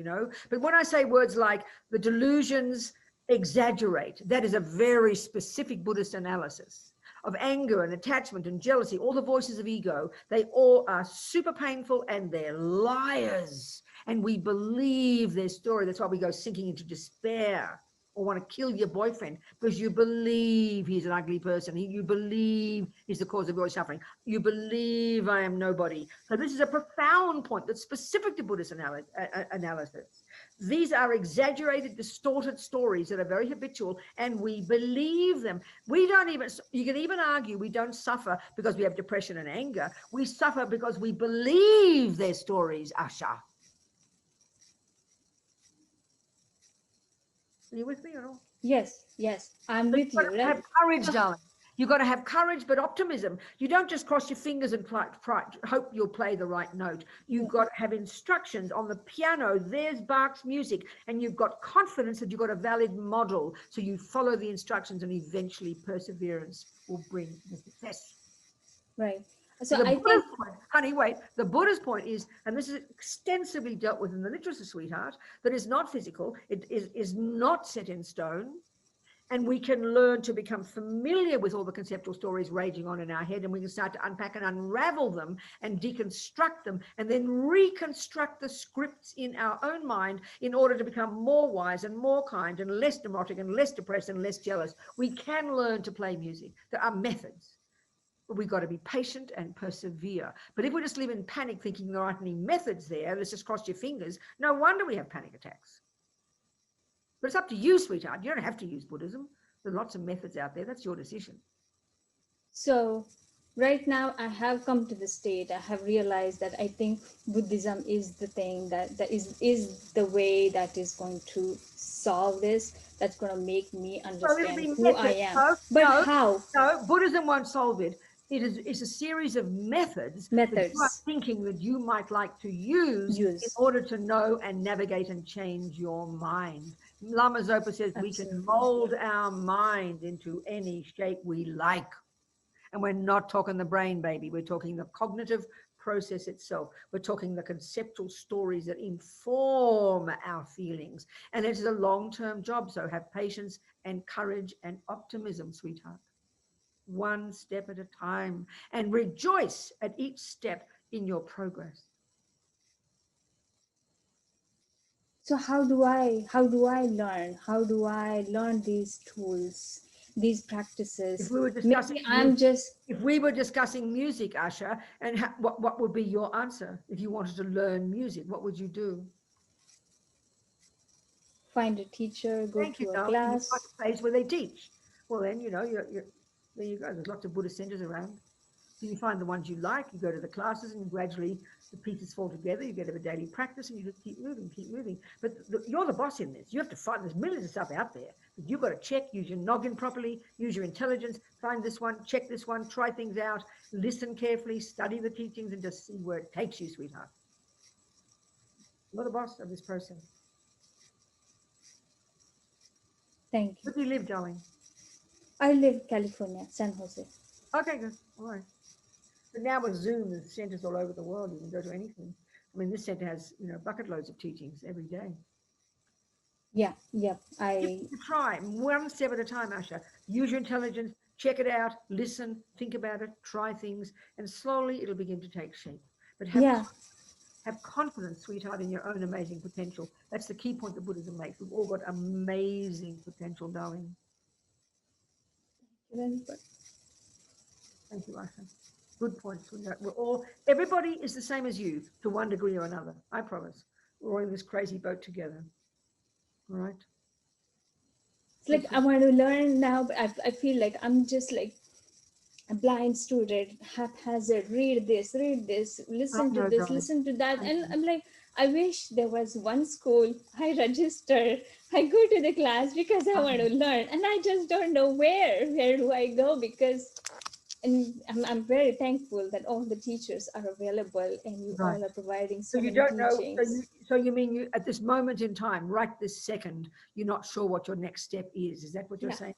But when I say words like the delusions exaggerate, that is a very specific Buddhist analysis of anger and attachment and jealousy, all the voices of ego. They all are super painful and they're liars. And we believe their story. That's why we go sinking into despair. Or want to kill your boyfriend because you believe he's an ugly person. You believe he's the cause of your suffering. You believe I am nobody. So this is a profound point that's specific to Buddhist analysis. These are exaggerated, distorted stories that are very habitual, and we believe them. You can even argue we don't suffer because we have depression and anger. We suffer because we believe their stories, Asha. Are you with me or not? Yes, I'm with you. Right? Have courage, darling. You've got to have courage, but optimism. You don't just cross your fingers and hope you'll play the right note. You've got to have instructions on the piano. There's Bach's music, and you've got confidence that you've got a valid model. So you follow the instructions, and eventually perseverance will bring the success. Right. So I think, honey, wait, the Buddhist point is, and this is extensively dealt with in the literature, sweetheart, that is not physical, it is not set in stone, and we can learn to become familiar with all the conceptual stories raging on in our head, and we can start to unpack and unravel them and deconstruct them, and then reconstruct the scripts in our own mind in order to become more wise and more kind and less neurotic and less depressed and less jealous. We can learn to play music. There are methods. We've got to be patient and persevere. But if we just live in panic thinking there aren't any methods there, let's just cross your fingers, no wonder we have panic attacks. But it's up to you, sweetheart. You don't have to use Buddhism. There are lots of methods out there. That's your decision. So right now I have come to the state, I have realized that I think Buddhism is the thing that is the way that is going to solve this, that's going to make me understand who I am. How? No, Buddhism won't solve it. It's a series of methods that you are thinking that you might like to use in order to know and navigate and change your mind. Lama Zopa says we can mold our mind into any shape we like. And we're not talking the brain, baby. We're talking the cognitive process itself. We're talking the conceptual stories that inform our feelings. And it is a long-term job. So have patience and courage and optimism, sweetheart. One step at a time, and rejoice at each step in your progress. So how do I learn? How do I learn these tools, these practices? If we were discussing if we were discussing music, Asha, and what would be your answer if you wanted to learn music? What would you do? Find a teacher, go to a class. Find a place where they teach. Well, then, you're there you go. There's lots of Buddhist centers around. So you find the ones you like, you go to the classes, and gradually the pieces fall together. You get a daily practice, and you just keep moving. But you're the boss in this. You have to find, there's millions of stuff out there. But you've got to check, use your noggin properly, use your intelligence, find this one, check this one, try things out, listen carefully, study the teachings, and just see where it takes you, sweetheart. You're the boss of this process. Thank you. Where do you live, darling? I live California, San Jose. Okay, good. All right. But now with Zoom and centers all over the world, you can go to anything. I mean, this center has, bucket loads of teachings every day. Yeah. Try one step at a time, Asha. Use your intelligence, check it out, listen, think about it, try things, and slowly it'll begin to take shape. But have confidence, sweetheart, in your own amazing potential. That's the key point that Buddhism makes. We've all got amazing potential, darling. Thank you, Asha. Good point, sweetheart. Everybody is the same as you to one degree or another. I promise. We're all in this crazy boat together. All right. It's like I want to learn now, but I feel like I'm just like a blind student, haphazard, read this, listen to this, listen to that. And I'm like, I wish there was one school, I register, I go to the class because I want to learn. And I just don't know where do I go, because, and I'm very thankful that all the teachers are available and you all are providing so many teachings. So you mean you, at this moment in time, right this second, you're not sure what your next step is. Is that what you're saying?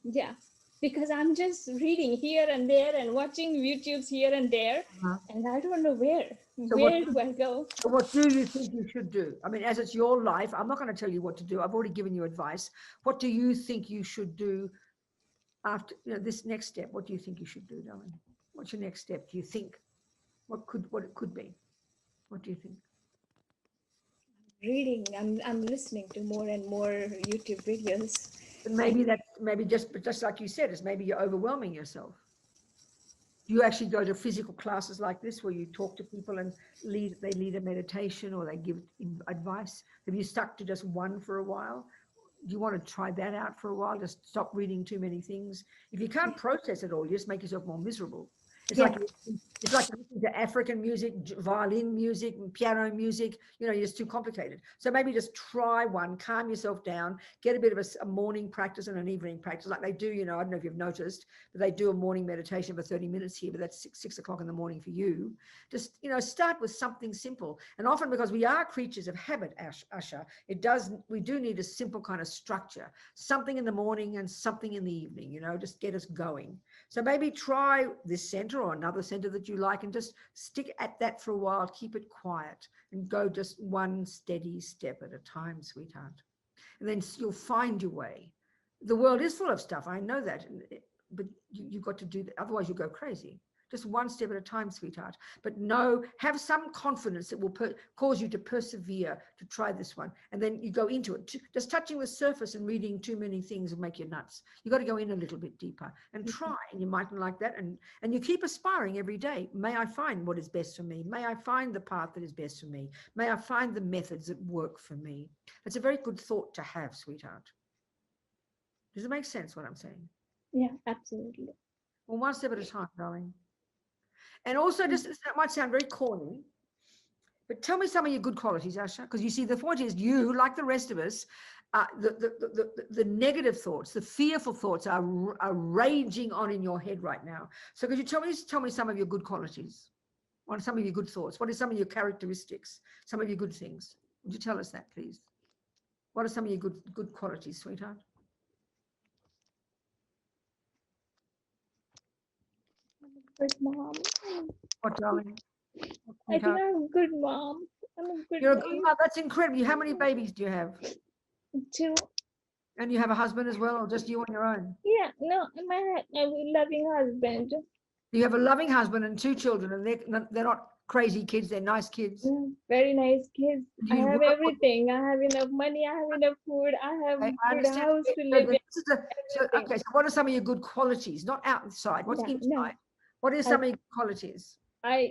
Yeah. Because I'm just reading here and there and watching YouTubes here and there, and I don't know where do I go? So what do you think you should do? I mean, as it's your life, I'm not going to tell you what to do. I've already given you advice. What do you think you should do after this next step? What do you think you should do, darling? What's your next step? Do you think what it could be? What do you think? Reading. I'm listening to more and more YouTube videos. But maybe just like you said, is maybe you're overwhelming yourself. Do you actually go to physical classes like this where you talk to people and they lead a meditation or they give advice? Have you stuck to just one for a while? Do you want to try that out for a while? Just stop reading too many things. If you can't process it all, you just make yourself more miserable. It's like listening to African music, violin music, and piano music. You're just too complicated. So maybe just try one, calm yourself down, get a bit of a morning practice and an evening practice, like they do. I don't know if you've noticed, but they do a morning meditation for 30 minutes here, but that's 6 o'clock in the morning for you. Just start with something simple. And often, because we are creatures of habit, Asha, we do need a simple kind of structure. Something in the morning and something in the evening. Just get us going. So maybe try this center or another center that you like and just stick at that for a while, keep it quiet and go just one steady step at a time, sweetheart. And then you'll find your way. The world is full of stuff, I know that, but you've got to do that, otherwise you'll go crazy. Just one step at a time, sweetheart. But have some confidence that will cause you to persevere to try this one. And then you go into it. Just touching the surface and reading too many things will make you nuts. You got to go in a little bit deeper and try. And you mightn't like that. And you keep aspiring every day. May I find what is best for me. May I find the path that is best for me. May I find the methods that work for me. That's a very good thought to have, sweetheart. Does it make sense what I'm saying? Yeah, absolutely. Well, one step at a time, darling. And also, just that might sound very corny, But tell me some of your good qualities, Asha, because you see, the point is you, like the rest of us, the negative thoughts, the fearful thoughts are raging on in your head right now. So could you tell me some of your good qualities? What are some of your good thoughts? What are some of your characteristics? Some of your good things? Would you tell us that, please? What are some of your good qualities, sweetheart? Good mom. What, darling? I think I'm a good mom. I'm a good You're a good wife. mom. That's incredible. How many babies do you have? 2. And you have a husband as well, or just you on your own? Yeah, no, my loving husband. You have a loving husband and 2 children, and they're not crazy kids. They're nice kids. Very nice kids. Do I you have work? everything. I have enough money. I have enough food. I have I good understand. house to So live in. this is okay, so what are some of your good qualities? Not outside. What's Yeah, inside? no. What are some of your qualities? I'm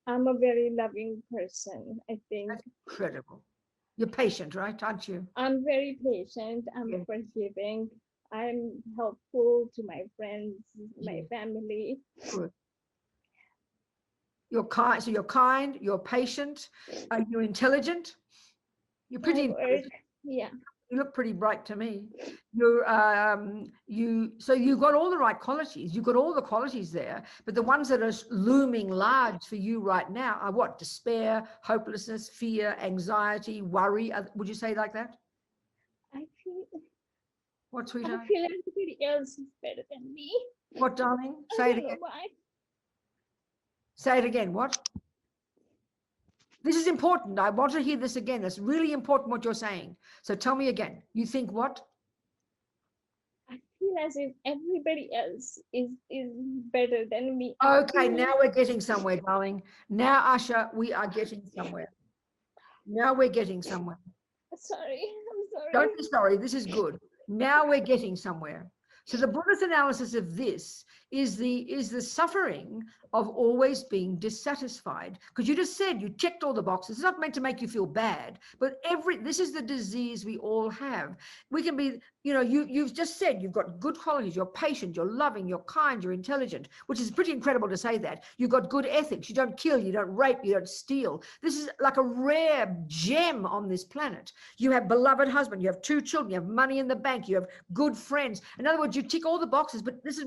a very loving person. I think That's incredible. You're patient, right? Aren't you? I'm very patient. I'm Yeah. forgiving. I'm helpful to my friends, my Yeah. family. Good. You're kind. So you're kind. You're patient. You're intelligent. You're pretty I intelligent. work. Yeah. You look pretty bright to me. So you've got all the right qualities. You've got all the qualities there, but the ones that are looming large for you right now are what? Despair, hopelessness, fear, anxiety, worry. Would you say like that? I feel What, sweetheart? I feel everybody else is better than me. What, darling? I Say it don't know again. why. Say it again. What? This is important. I want to hear this again. It's really important what you're saying. So tell me again. You think what? I feel as if everybody else is better than me. Okay, now we're getting somewhere, darling. Now, Asha, we are getting somewhere. Now we're getting somewhere. Sorry, I'm sorry. Don't be sorry. This is good. Now we're getting somewhere. So the Buddhist analysis of this is the suffering of always being dissatisfied. Because you just said you checked all the boxes. It's not meant to make you feel bad, but this is the disease we all have. We can be, you've just said you've got good qualities. You're patient, you're loving, you're kind, you're intelligent, which is pretty incredible to say that. You've got good ethics. You don't kill, you don't rape, you don't steal. This is like a rare gem on this planet. You have beloved husband, you have 2 children, you have money in the bank, you have good friends. In other words, you tick all the boxes, but this is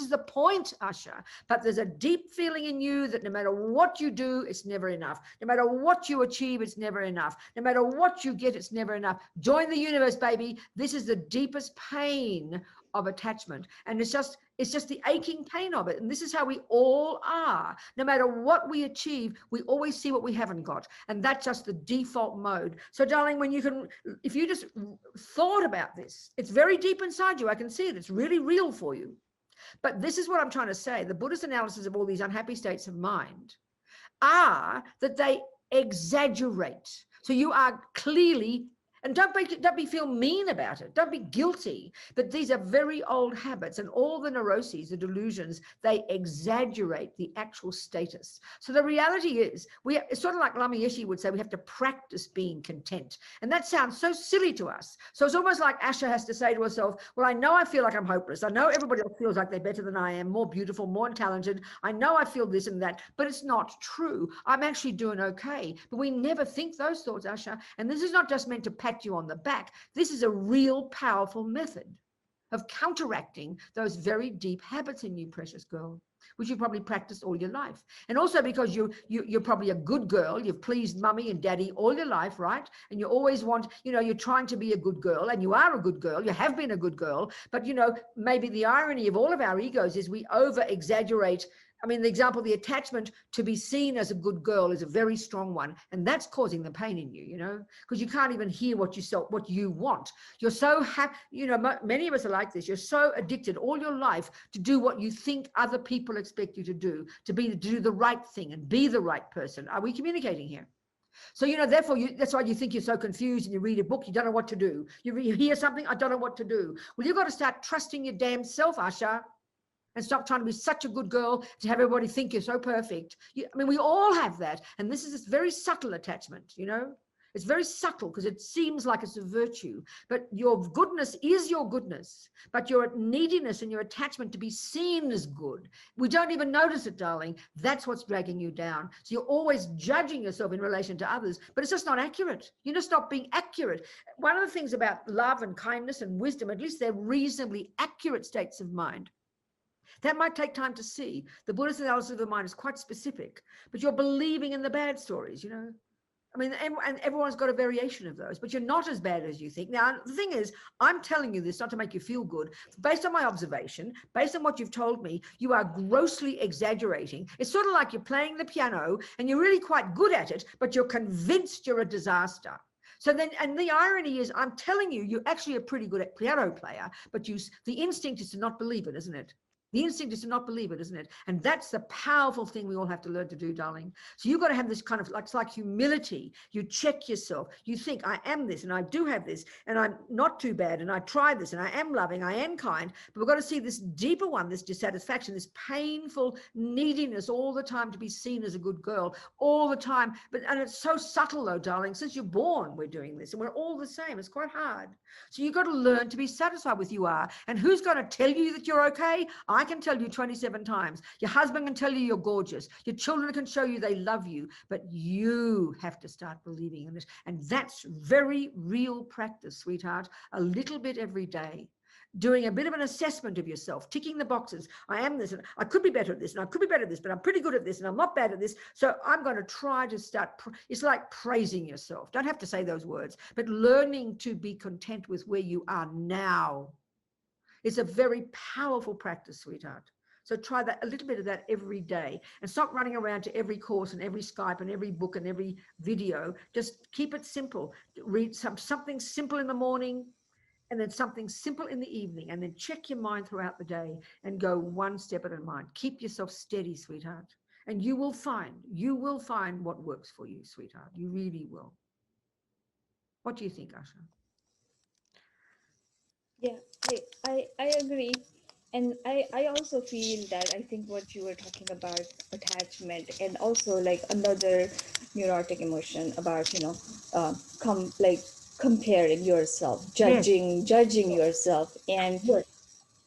the point, Asha. But there's a deep feeling in you that no matter what you do, it's never enough. No matter what you achieve, it's never enough. No matter what you get, it's never enough. Join the universe, baby. This is the deepest pain of attachment. And it's just the aching pain of it. And this is how we all are. No matter what we achieve, we always see what we haven't got. And that's just the default mode. So darling, if you just thought about this, it's very deep inside you. I can see it. It's really real for you. But this is what I'm trying to say. The Buddhist analysis of all these unhappy states of mind are that they exaggerate. So you are clearly, and don't feel mean about it. Don't be guilty. But these are very old habits, and all the neuroses, the delusions, they exaggerate the actual status. So the reality is, it's sort of like Lama Yeshe would say, we have to practice being content. And that sounds so silly to us. So it's almost like Asha has to say to herself, well, I know I feel like I'm hopeless. I know everybody else feels like they're better than I am, more beautiful, more talented. I know I feel this and that, but it's not true. I'm actually doing okay. But we never think those thoughts, Asha. And this is not just meant to pat you on the back. This is a real powerful method of counteracting those very deep habits in you, precious girl, which you probably practiced all your life. And also because you're probably a good girl. You've pleased mummy and daddy all your life, right? And you always want, you're trying to be a good girl, and you are a good girl. You have been a good girl. But, maybe the irony of all of our egos is we over exaggerate. I mean, the example, the attachment to be seen as a good girl is a very strong one. And that's causing the pain in you, because you can't even hear what you want. You're so happy, many of us are like this. You're so addicted all your life to do what you think other people expect you to do the right thing and be the right person. Are we communicating here? So, therefore, that's why you think you're so confused, and you read a book, you don't know what to do. You hear something, I don't know what to do. Well, you've got to start trusting your damn self, Asha. And stop trying to be such a good girl to have everybody think you're so perfect. We all have that. And this is this very subtle attachment, It's very subtle because it seems like it's a virtue, but your goodness is your goodness, but your neediness and your attachment to be seen as good, we don't even notice it, darling. That's what's dragging you down. So you're always judging yourself in relation to others, but it's just not accurate. You just stop being accurate. One of the things about love and kindness and wisdom, at least they're reasonably accurate states of mind. That might take time to see. The Buddhist analysis of the mind is quite specific, but you're believing in the bad stories, I mean, and everyone's got a variation of those, but you're not as bad as you think. Now, the thing is, I'm telling you this not to make you feel good. Based on my observation, based on what you've told me, you are grossly exaggerating. It's sort of like you're playing the piano and you're really quite good at it, but you're convinced you're a disaster. So then, and the irony is, I'm telling you, you're actually a pretty good piano player, but the instinct is to not believe it, isn't it? The instinct is to not believe it, isn't it? And that's the powerful thing we all have to learn to do, darling. So you've got to have this kind of, it's like humility. You check yourself. You think, I am this, and I do have this, and I'm not too bad, and I tried this, and I am loving, I am kind. But we've got to see this deeper one, this dissatisfaction, this painful neediness all the time to be seen as a good girl, all the time. And it's so subtle, though, darling. Since you're born, we're doing this, and we're all the same. It's quite hard. So you've got to learn to be satisfied with who you are. And who's going to tell you that you're okay? I can tell you 27 times. Your husband can tell you you're gorgeous. Your children can show you they love you, but you have to start believing in it. And that's very real practice, sweetheart. A little bit every day. Doing a bit of an assessment of yourself, ticking the boxes. I am this, and I could be better at this, and I could be better at this, but I'm pretty good at this, and I'm not bad at this. So I'm going to try to start. It's like praising yourself. Don't have to say those words, but learning to be content with where you are now. It's a very powerful practice, sweetheart. So try that, a little bit of that every day, and stop running around to every course and every Skype and every book and every video. Just keep it simple. Read something simple in the morning, and then something simple in the evening, and then check your mind throughout the day and go one step at a time. Keep yourself steady, sweetheart. And you will find what works for you, sweetheart. You really will. What do you think, Asha? Yeah, I agree. And I also feel that I think what you were talking about, attachment, and also like another neurotic emotion about, comparing yourself, judging yourself. And Yes.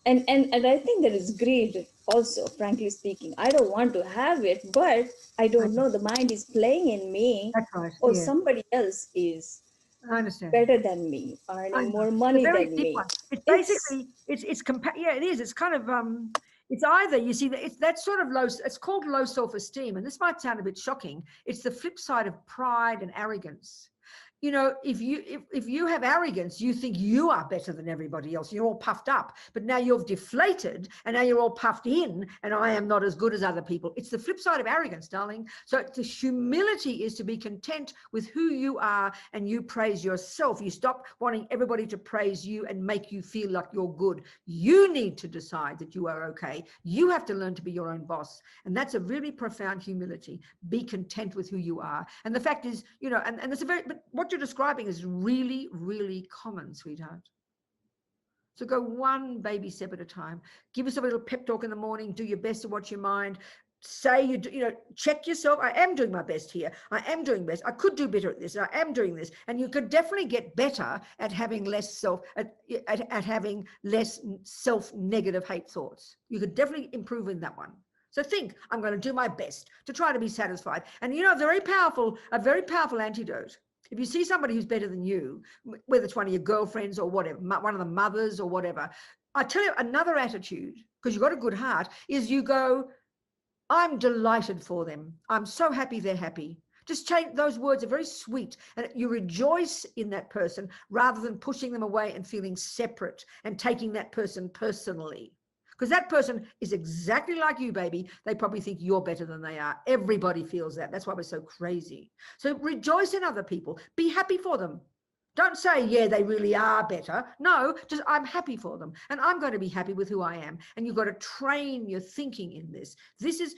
and I think that is greed also, frankly speaking. I don't want to have it, but I don't know, the mind is playing in me, That's right. or Yeah, somebody else is I understand. better than me, I earning know. more It's a money very than deep me. one. It's It's basically, yeah, it is. It's kind of, it's either, you see, it's that sort of low, it's called low self-esteem. And this might sound a bit shocking. It's the flip side of pride and arrogance. If you have arrogance, you think you are better than everybody else. You're all puffed up, but now you've deflated, and now you're all puffed in, and I am not as good as other people. It's the flip side of arrogance, darling. So the humility is to be content with who you are, and you praise yourself. You stop wanting everybody to praise you and make you feel like you're good. You need to decide that you are okay. You have to learn to be your own boss. And that's a really profound humility. Be content with who you are. And the fact is, and it's but what you're describing is really, really common, sweetheart. So go one baby step at a time. Give yourself a little pep talk in the morning. Do your best to watch your mind. Say check yourself. I am doing my best here. I am doing best. I could do better at this. I am doing this. And you could definitely get better at having less having less self-negative hate thoughts. You could definitely improve in that one. So think, I'm going to do my best to try to be satisfied. And a very powerful antidote. If you see somebody who's better than you, whether it's one of your girlfriends or whatever, one of the mothers or whatever, I tell you another attitude, because you've got a good heart, is you go, I'm delighted for them. I'm so happy they're happy. Just change, those words are very sweet, and you rejoice in that person rather than pushing them away and feeling separate and taking that person personally. Because that person is exactly like you, baby. They probably think you're better than they are. Everybody feels that. That's why we're so crazy. So rejoice in other people. Be happy for them. Don't say, yeah, they really are better. No, just I'm happy for them. And I'm going to be happy with who I am. And you've got to train your thinking in this. This is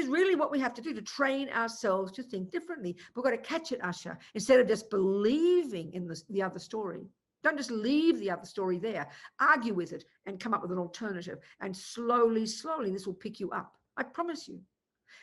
really what we have to do, to train ourselves to think differently. We've got to catch it, Asha, instead of just believing in the other story. Don't just leave the other story there. Argue with it and come up with an alternative. And slowly, this will pick you up. I promise you.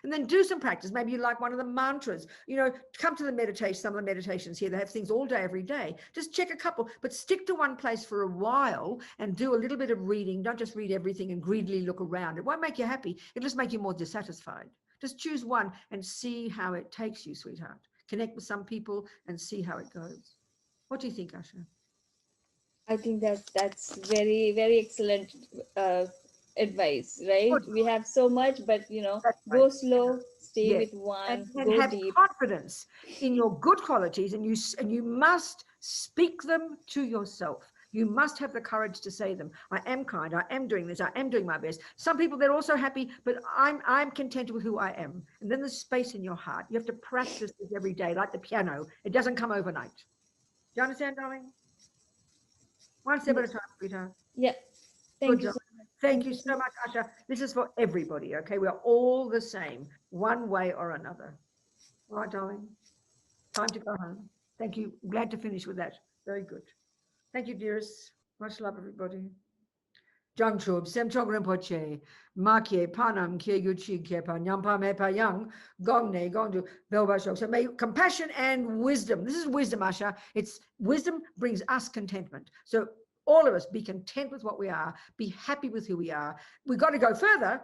And then do some practice. Maybe you like one of the mantras, you know, come to the meditation, some of the meditations here, they have things all day, every day. Just check a couple, but stick to one place for a while and do a little bit of reading. Don't just read everything and greedily look around. It won't make you happy. It'll just make you more dissatisfied. Just choose one and see how it takes you, sweetheart. Connect with some people and see how it goes. What do you think, Asha? I think that's very, very excellent advice, right? Good. We have so much, but That's go right. slow, stay Yes. with one, And go have deep. confidence in your good qualities, and you must speak them to yourself. You must have the courage to say them. I am kind. I am doing this. I am doing my best. Some people, they're also happy, but I'm content with who I am. And then there's space in your heart. You have to practice this every day, like the piano. It doesn't come overnight. Do you understand, darling? One step at a time, sweetheart. Yeah. Thank Good you job. so much. Thank you so much, Asha. This is for everybody, okay? We're all the same, one way or another. All right, darling. Time to go home. Thank you. Glad to finish with that. Very good. Thank you, dearest. Much love, everybody. Jangchub, Semchog Rinpoche, Makye, Panam, Kye Yuchi, Kyepa, Nyampa, Mepa Yang, Gongne, Gondu, Belbashok. So may compassion and wisdom. This is wisdom, Asha. It's wisdom brings us contentment. So all of us be content with what we are, be happy with who we are. We've got to go further.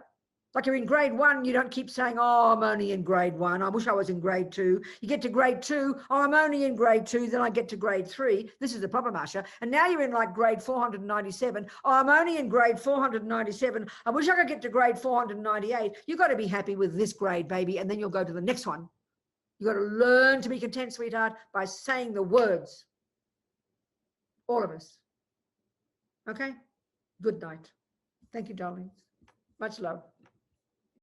Like you're in grade 1, you don't keep saying, oh, I'm only in grade 1. I wish I was in grade 2. You get to grade 2. Oh, I'm only in grade 2. Then I get to grade 3. This is the problem, Asha. And now you're in like grade 497. Oh, I'm only in grade 497. I wish I could get to grade 498. You've got to be happy with this grade, baby. And then you'll go to the next one. You've got to learn to be content, sweetheart, by saying the words. All of us. Okay? Good night. Thank you, darlings. Much love.